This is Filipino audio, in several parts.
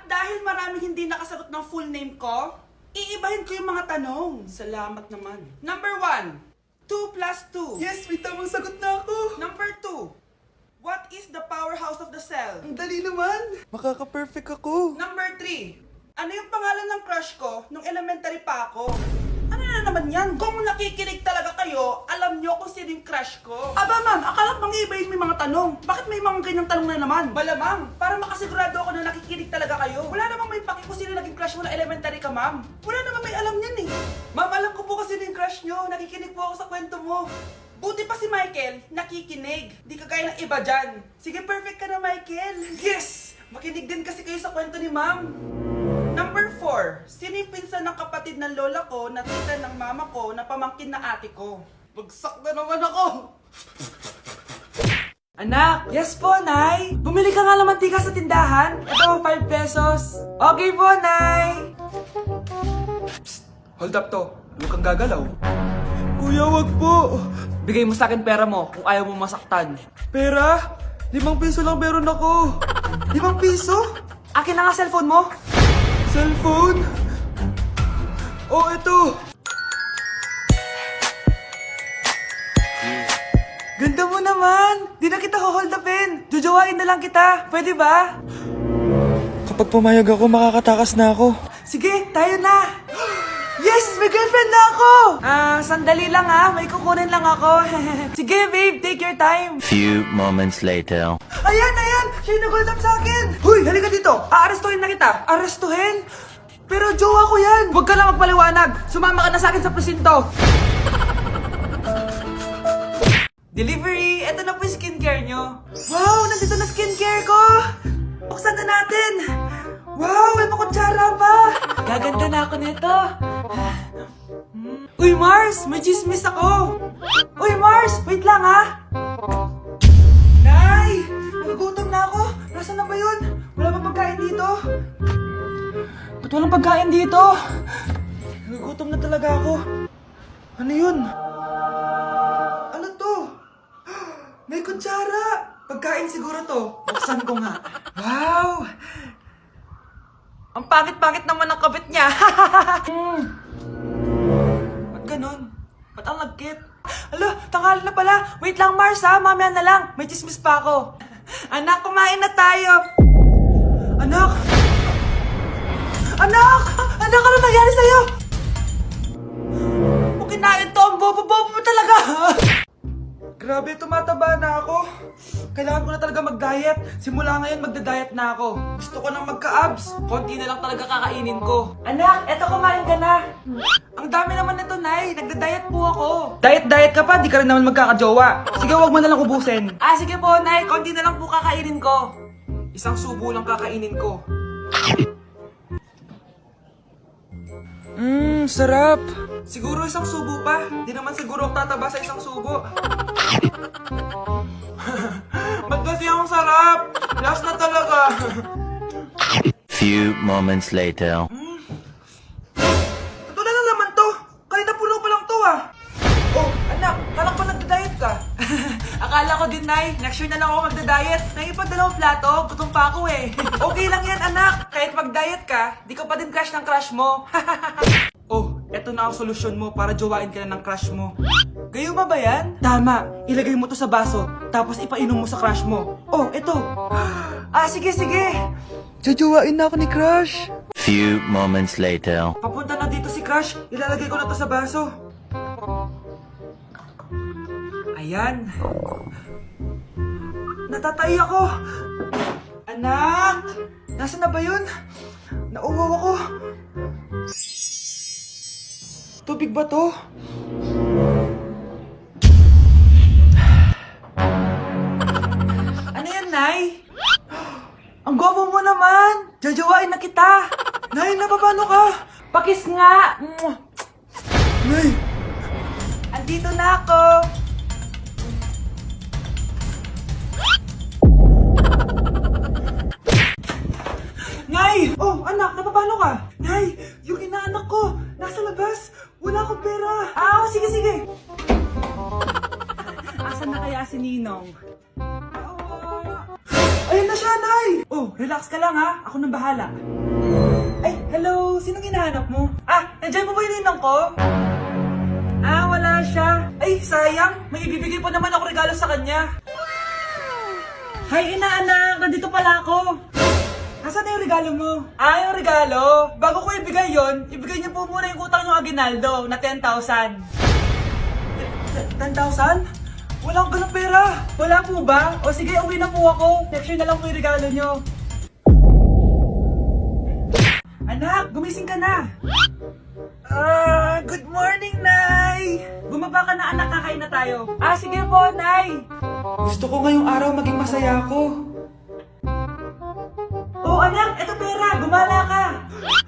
dahil maraming hindi nakasagot ng full name ko, iibahin ko yung mga tanong. Salamat naman. Number 1, 2 plus 2. Yes, may tamang sagot na ako. Number 2, what is the powerhouse of the cell? Ang dali naman. Makaka-perfect ako. Number 3, ano yung pangalan ng crush ko nung elementary pa ako? Ano na naman yan? Kung nakikinig talaga kayo, alam nyo kung sino yung crush ko. Aba ma'am, akala ko ibahin may mga tanong. Bakit may mga ganyang tanong na naman? Malamang, para makasigurado ako na nakikinig talaga kayo. Wala namang may paki kung sino naging crush mo na elementary ka, ma'am. Wala namang may alam yan eh. Ma'am, alam ko po kasi sino yung crush nyo. Nakikinig po ako sa kwento mo. Buti pa si Michael, nakikinig. Di kagaya ng iba dyan. Sige, perfect ka na, Michael. Yes! Makinig din kasi kayo sa kwento ni ma'am. Number 4, sino yung pinsan ng kapatid ng lola ko na tita ng mama ko na pamangkin na ate ko? Bagsak na naman ako! Anak! Yes po, Nay! Bumili ka nga ng mantika sa tindahan? Ito, 5 pesos. Okay po, Nay! Psst! Hold up to. Huwag kang gagalaw. Kuya, wag po. Bigay mo sa akin pera mo kung ayaw mo masaktan. Pera? 5 piso lang meron ako. 5 piso? Akin na nga cellphone mo. Cellphone? Oh, ito. Ganda mo naman! Di na kita hold upin! Jojowain na lang kita! Pwede ba? Kapag pumayag ako, makakatakas na ako. Sige, tayo na! Yes! May girlfriend na ako! Sandali lang may kukunin lang ako. Sige, babe, take your time. Few moments later. Ayan! Siya yung nag-hold up sa akin! Huy, halika dito! Aarestuhin na kita! Arestuhin? Pero jowa ko yan! Huwag ka lang magpaliwanag! Sumama ka na sa akin sa presinto! Delivery! Eto na po yung skincare nyo. Wow! Nandito na skincare ko! Buksan na natin! Wow! May makutsara pa! Gaganda na ako nito! Uy, Mars! May chismis ako! Uy, Mars! Wait lang Nay! Nagugutom na ako! Nasaan na ba yun? Wala ba pagkain dito? Ba't walang pagkain dito? Nagugutom na talaga ako. Ano yun? Ano to? May kutsara! Pagkain siguro to. Buksan ko nga. Wow! Ang pangit-pangit naman ng kabit niya. Ba't ganun? Ba't ang lagkit? Alo, tanghali na pala. Wait lang, Mars mamaya na lang. May chismis pa ako. Anak, kumain na tayo. Anak! Anak, ano nangyari sa'yo? Kung kinain to, ang bobo-bobo mo talaga. Grabe, tumataba na ako. Kailangan ko na talaga mag-diet. Simula ngayon, magda-diet na ako. Gusto ko nang magka-abs. Konti na lang talaga kakainin ko. Anak, eto kumain ka na. Ang dami naman nito, Nay. Nagda-diet po ako. Diet ka pa? Di ka rin naman magkakajowa. Sige, wag mo na lang ubusin. Sige po, Nay. Konti na lang po kakainin ko. Isang subo lang kakainin ko. Sarap. Siguro isang subo pa. Di naman siguro ako tataba sa isang subo. Ba't kasi ang sarap? Last na talaga. Few moments later. Ito na naman to. Kanina puno pa lang to Oh, anak, kala ko nagda-diet ka. Akala ko din, Nay. Next year na lang ako magda-diet. Naipag 2 plato, gutom pa ako Okay lang yan, anak. Kahit mag-diet ka, di ka pa din crush ng crush mo. Oh, eto na ang solusyon mo para jowain ka na ng crush mo. Gayuma ba yan? Tama. Ilagay mo to sa baso, tapos ipainom mo sa crush mo. Oh, eto. Sige. Jajowain na ako ni Crush. Few moments later. Papunta na dito si Crush. Ilalagay ko na to sa baso. Ayan. Natatay ako. Anak! Nasaan na ba yun? Nauwaw ako. Tubig ba to? Ano yan, Nay? Ang gwapo mo naman! Jajawain na kita! Nay, napapano ka? Pakis nga! Nay! Andito na ako! Nay! Oh, anak, napapano ka? Nay, yung inaanak ko, nasa labas. Wala akong pera. Sige. Asan na kaya si Ninong? Ayun na siya, Nay! Oh, relax ka lang ha. Ako nang bahala. Ay, hello! Sinong hinahanap mo? Nandiyan mo ba yung ninang ko? Wala siya. Ay, sayang. May ibibigay pa naman ako regalo sa kanya. Hay, inaanak! Nandito pala ako. Asan na yung regalo mo? Yung regalo? Bago ko ibigay yon, ibigay niyo po muna yung utang yung Aguinaldo na 10,000. 10,000? Wala akong ganang pera. Wala po ba? O sige, uwi na po ako. Next year na lang po yung regalo niyo. Anak, gumising ka na. Good morning, Nay! Bumaba ka na, anak, kakain na tayo. Sige po, Nay! Gusto ko ngayong araw maging masaya ako. Oh, anak, eto pera, gumala ka!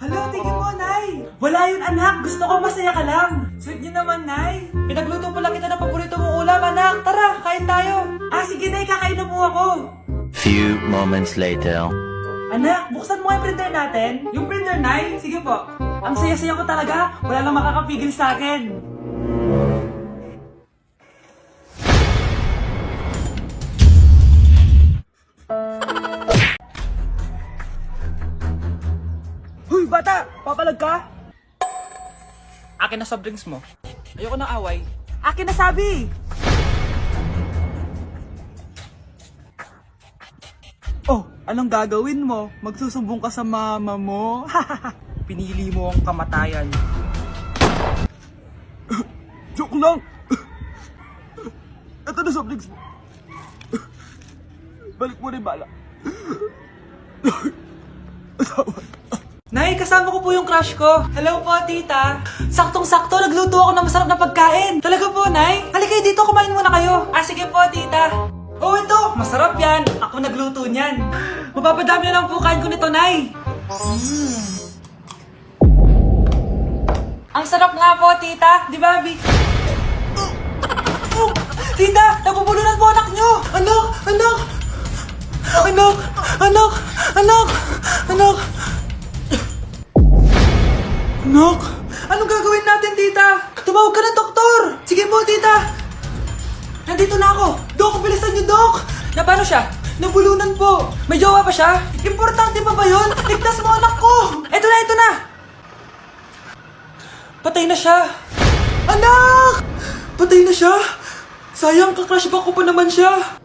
Hala, tingin mo, Nay! Wala yun, anak, gusto ko masaya ka lang. Sweet niyo naman, Nay. Pinagluto pala kita ng paborito mong ulam, anak. Tara, kain tayo. Sige, Nay, kakain na po ako. Few moments later. Anak, buksan mo yung printer natin. Yung printer, Nay? Sige po. Ang saya-saya ko talaga. Wala lang makakapigil sa akin. Huy, bata! Papalag ka? Akin na soft drinks mo. Ayoko ng away. Akin na sabi! Oh, anong gagawin mo? Magsusumbong ka sa mama mo? Pinili mo ang kamatayan. Joke lang! Ito na soft drinks mo. Balik mo rin bala. Nay, kasama ko po yung crush ko. Hello po, tita. Saktong-sakto, nagluto ako ng masarap na pagkain. Talaga po, Nay? Halika kayo dito, kumain muna kayo. Sige po, tita. Oh, ito! Masarap yan! Ako nagluto niyan. Mapapadami na lang po kain ko nito, Nay. Ang sarap nga po, tita. Di ba, Vic? Tita! Nabubulunan po anak nyo! Anak! Anak! Anak! Anak! Anak! Anak! Anak! Anong gagawin natin, tita? Tumawag ka ng doktor! Sige po, tita! Nandito na ako! Dok, bilisan niyo, Dok! Na paano siya? Nabulunan po! May jowa pa siya? Importante pa ba yun? Ligtas mo anak ko! Ito na, ito na! Patay na siya! Anak! Patay na siya! Sayang, ka-crushback ko pa naman siya!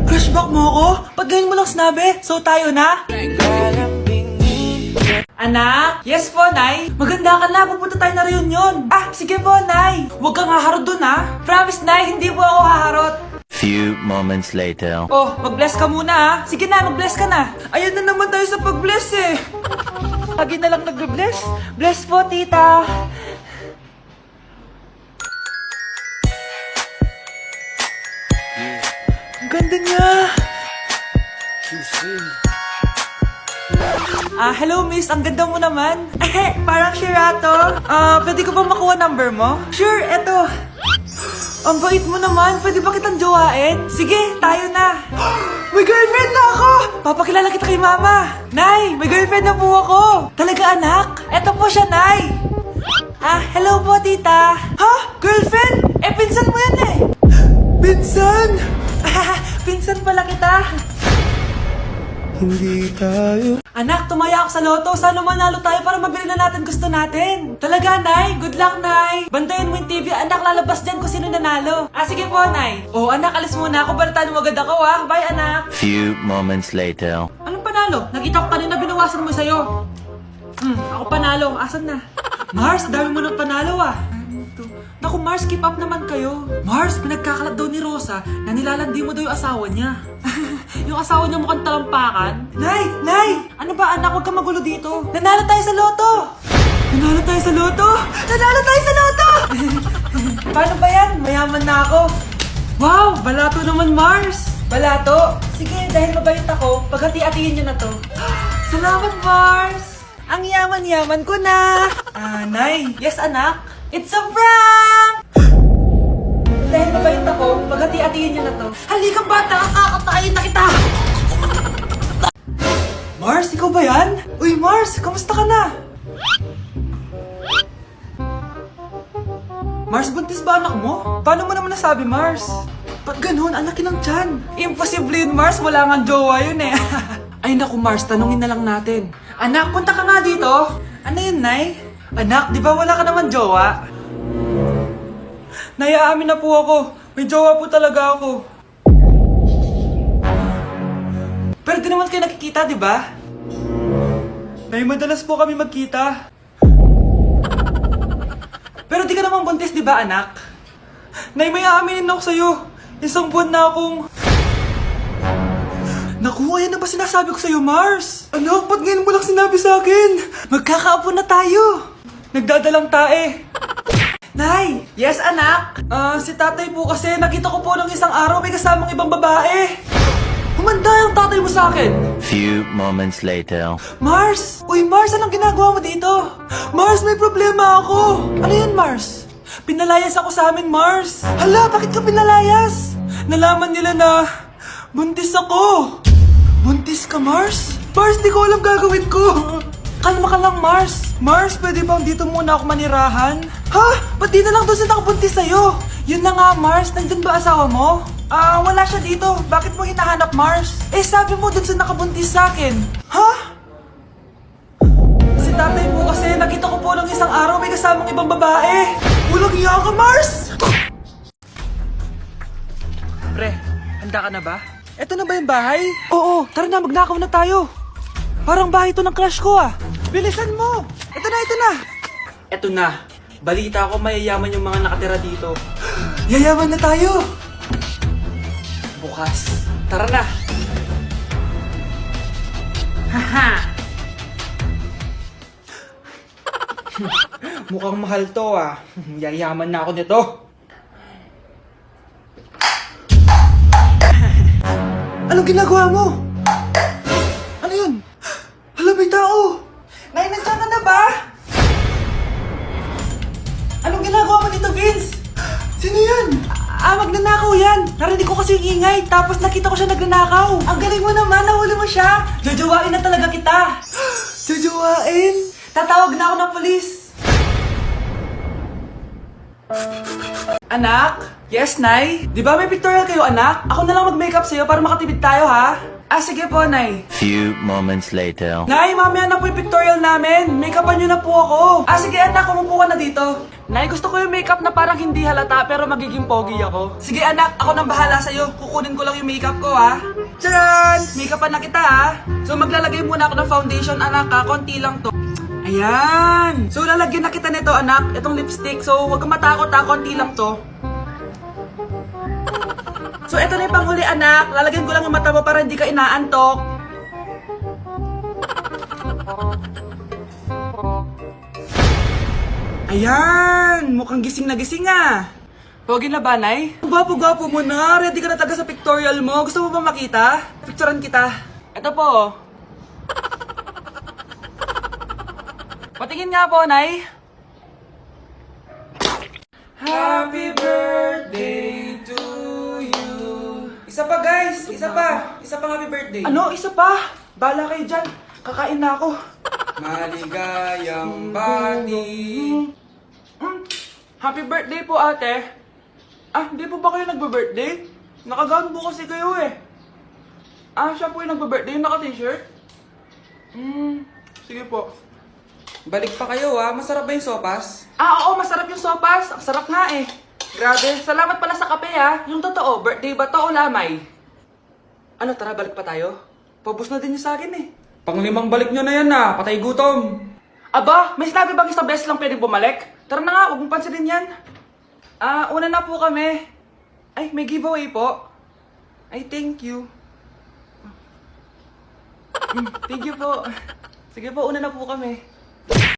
Crushback mo ako? Pag ganyan mo lang sinabi, so tayo na? Anak? Yes po, Nay. Maganda ka na. Pupunta tayo na reunion. Sige po, Nay. Huwag kang haharot dun, ha? Promise, Nay. Hindi po ako haharot. Few moments later. Oh, mag-bless ka muna, ha? Sige na, mag-bless ka na. Ayan na naman tayo sa pag-bless, eh. Lagi na lang nag-bless. Bless po, tita. Ang ganda niya. Hello miss, ang ganda mo naman. Parang Shirato. Pwede ko ba makuha number mo? Sure, eto. Ang bait mo naman, pwede ba kitang jowain? Sige, tayo na. May girlfriend na ako! Papakilala kita kay mama. Nay, may girlfriend na po ako. Talaga anak? Eto po siya, Nay. Hello po tita. Ha? Girlfriend? Pinsan mo yan eh. Pinsan? Pinsan pala kita. Hindi tayo. Anak, tumaya ako sa loto. Sana manalo tayo para mabili na natin gusto natin. Talaga, Nay? Good luck, Nay. Bantayan mo yung TV. Anak, lalabas dyan kung sino nanalo. Sige po, Nay. Oh, anak, alis muna ako. Balitaan mo agad ako, ha? Bye, anak. Few moments later. Anong panalo? Nakita ko kanina binawasan mo sa'yo. Ako panalo. Asan na? Mars, dami mo ng panalo, Naku, Mars, keep up naman kayo. Mars, pinagkakalat daw ni Rosa na nilalandi mo daw yung asawa niya. Yung asawa niya mukhang talampakan. Nay! Nay! Ano ba, anak? Huwag ka magulo dito. Nanalo tayo sa loto! Nanalo tayo sa loto! Nanalo tayo sa loto! Paano ba yan? Mayaman na ako. Wow! Balato naman, Mars! Balato? Sige, dahil mabait ako, paghati-hatiin niyo na to. Salamat, Mars! Ang yaman-yaman ko na! Nay! Yes, anak? It's a prank! Dahil mabait ako, paghati-hatiin niyo na to. Halika bata, kakatayin na kita! Mars, ikaw ba yan? Uy, Mars, kamusta ka na? Mars, buntis ba anak mo? Paano mo naman nasabi, Mars? Ba't ganun? Ang laki ng tiyan. Imposible yun, Mars. Wala nga jowa yun eh. Ay naku, Mars. Tanungin na lang natin. Anak, punta ka nga dito. Ano yun, Nay? Anak, di ba wala ka naman jowa? Nay, aamin na po ako. May jowa po talaga ako. Pero di naman kayo nakikita, di ba? Nay, madalas po kami magkita. Pero di ka naman buntis, di ba, anak? Nay, may aaminin ako sa'yo. Isang buwan na akong... Naku, ayan na ba sinasabi ko sa'yo, Mars? Anak, ba't ngayon mo lang sinabi sa akin? Magkakaapo na tayo. Nagdadalang tae. Nay! Yes, anak? Si tatay po kasi nakita ko po ng isang araw may kasamang ibang babae. Humanda yung tatay mo sa akin. Few moments later. Mars! Uy, Mars, anong ginagawa mo dito? Mars, may problema ako. Ano yun, Mars? Pinalayas ako sa amin, Mars. Hala, bakit ka pinalayas? Nalaman nila na buntis ako. Buntis ka, Mars? Mars, di ko alam gagawin ko. Kalma ka lang, Mars. Mars, pwede bang dito muna ako manirahan? Ha? Ba't di na lang doon sa nakabuntis sa'yo? Yun na nga, Mars. Nandun ba asawa mo? Wala siya dito. Bakit mo hinahanap, Mars? Eh, sabi mo dun sa nakabuntis sa akin. Ha? Si tatay po kasi nakita ko po ng isang araw may kasamang ibang babae. Walang iya ka, Mars! Pre, handa ka na ba? Eto na ba yung bahay? Oo, tara na, magnakaw na tayo. Parang bahay to ng crush ko ah. Bilisan mo! Ito na, ito na! Eto na. Balita ko mayayaman yung mga nakatira dito. Yayaman na tayo! Bukas. Tara na! Haha! Mukhang mahal to ah. Yayaman na ako nito. Anong ginagawa mo? Ano yun? Hala, may tao! Nay, nandiyan ka na ba? Anong ginagawa mo dito, Vince? Sino yan? Magnanakaw yan. Narinig ko kasi yung ingay, tapos nakita ko siya nagnanakaw. Ang galing mo naman, nahuli mo siya. Jojowain na talaga kita. Jojowain? Tatawag na ako ng polis. Anak? Yes, Nay? Di ba may pictorial kayo, anak? Ako na lang mag-makeup sa'yo para makatipid tayo, ha? Sige po, Nay. Few moments later. Nay, mamaya na po yung pictorial namin. Make-upan nyo na po ako. Sige, anak, kumupo ka na dito. Nay, gusto ko yung makeup na parang hindi halata pero magiging pogi ako. Sige, anak, ako nang bahala sa'yo. Kukunin ko lang yung makeup ko, ha? Tcharan! Make-upan na kita, ha? So, maglalagay muna ako ng foundation, anak, ha? Konti lang to. Ayan! So, lalagyan na kita nito, anak. Itong lipstick. So, huwag kang matakot, ha? Konti lang to. So, eto na yung panghuli, anak. Lalagyan ko lang yung mata mo para hindi ka inaantok. Ayan! Mukhang gising na gising, ah. Pogi na ba, Nay? Gwapo-gwapo mo na. Ready ka na talaga sa pictorial mo. Gusto mo ba makita? Picturean kita. Eto po. Patingin nga po, Nay. Happy birthday to you. Isa pa, guys. Isa pa. Isa pang happy birthday. Ano? Isa pa? Bala kayo dyan. Kakain na ako. Maligayang bati. Happy birthday po, ate. Hindi po ba kayo nagbe-birthday? Nakagaan po kasi kayo eh. Siya po yung nagbe-birthday, yung naka-t-shirt? Sige po. Balik pa kayo masarap ba yung sopas? Oo, masarap yung sopas. Ang sarap nga eh. Grabe, salamat pala sa kape Yung totoo, birthday ba to o lamay? Ano, tara, balik pa tayo? Pabus na din yung sa akin eh. Pang-limang balik nyo na yan patay gutom. Aba, may sinabi bang isang beses lang pwedeng bumalik? Tara na nga, huwag mong pansinin yan. Una na po kami. Ay, may giveaway po. Ay, thank you. Thank you po. Sige po, una na po kami.